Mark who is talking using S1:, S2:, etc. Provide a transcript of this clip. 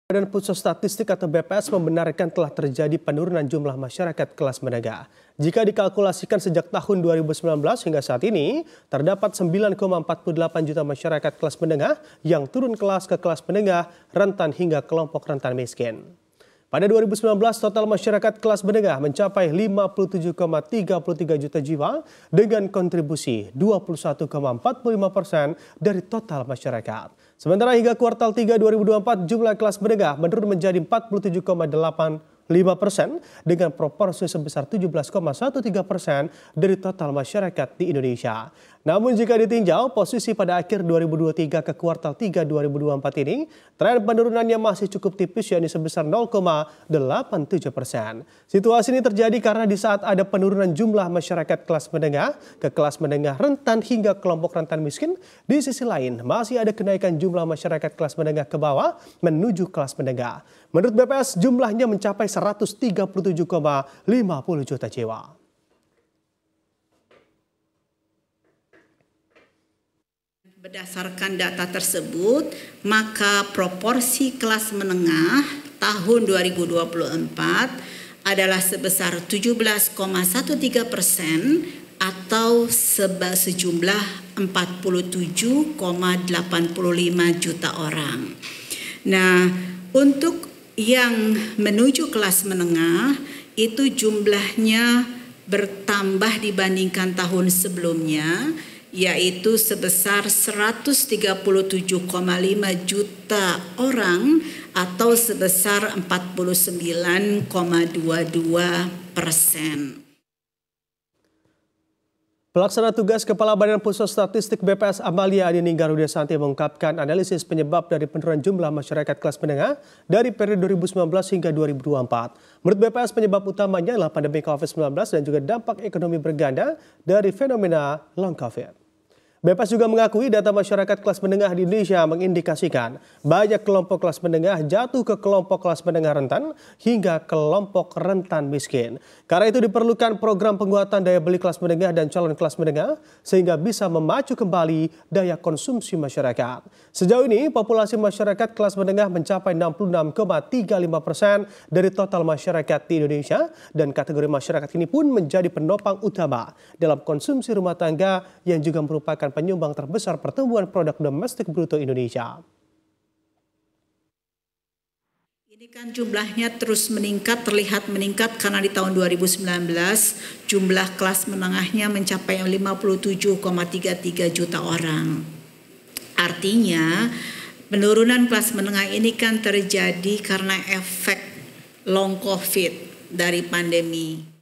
S1: Badan Pusat Statistik atau BPS membenarkan telah terjadi penurunan jumlah masyarakat kelas menengah. Jika dikalkulasikan sejak tahun 2019 hingga saat ini, terdapat 9,48 juta masyarakat kelas menengah yang turun kelas ke kelas menengah, rentan hingga kelompok rentan miskin. Pada 2019, total masyarakat kelas menengah mencapai 57,33 juta jiwa dengan kontribusi 21,45% dari total masyarakat. Sementara hingga kuartal 3 2024, jumlah kelas menengah menurun menjadi 47,85% dengan proporsi sebesar 17,13% dari total masyarakat di Indonesia. Namun jika ditinjau posisi pada akhir 2023 ke kuartal 3 2024 ini, tren penurunannya masih cukup tipis yakni sebesar 0,87%. Situasi ini terjadi karena di saat ada penurunan jumlah masyarakat kelas menengah ke kelas menengah rentan hingga kelompok rentan miskin, di sisi lain masih ada kenaikan jumlah masyarakat kelas menengah ke bawah menuju kelas menengah. Menurut BPS, jumlahnya mencapai 137,50 juta jiwa.
S2: Berdasarkan data tersebut, maka proporsi kelas menengah tahun 2024 adalah sebesar 17,13% atau sejumlah 47,85 juta orang. Nah, untuk yang menuju kelas menengah itu jumlahnya bertambah dibandingkan tahun sebelumnya, yaitu sebesar 137,5 juta orang atau sebesar 49,22%.
S1: Pelaksana tugas Kepala Badan Pusat Statistik BPS Amalia Adining Garuda Santi mengungkapkan analisis penyebab dari penurunan jumlah masyarakat kelas menengah dari periode 2019 hingga 2024. Menurut BPS, penyebab utamanya adalah pandemi COVID-19 dan juga dampak ekonomi berganda dari fenomena long COVID. BPS juga mengakui data masyarakat kelas menengah di Indonesia mengindikasikan banyak kelompok kelas menengah jatuh ke kelompok kelas menengah rentan hingga kelompok rentan miskin. Karena itu diperlukan program penguatan daya beli kelas menengah dan calon kelas menengah sehingga bisa memacu kembali daya konsumsi masyarakat. Sejauh ini populasi masyarakat kelas menengah mencapai 66,35% dari total masyarakat di Indonesia dan kategori masyarakat ini pun menjadi penopang utama dalam konsumsi rumah tangga yang juga merupakan penyumbang terbesar pertumbuhan produk domestik bruto Indonesia.
S2: Ini kan jumlahnya terus meningkat, terlihat meningkat karena di tahun 2019 jumlah kelas menengahnya mencapai 57,33 juta orang. Artinya penurunan kelas menengah ini kan terjadi karena efek long COVID dari pandemi.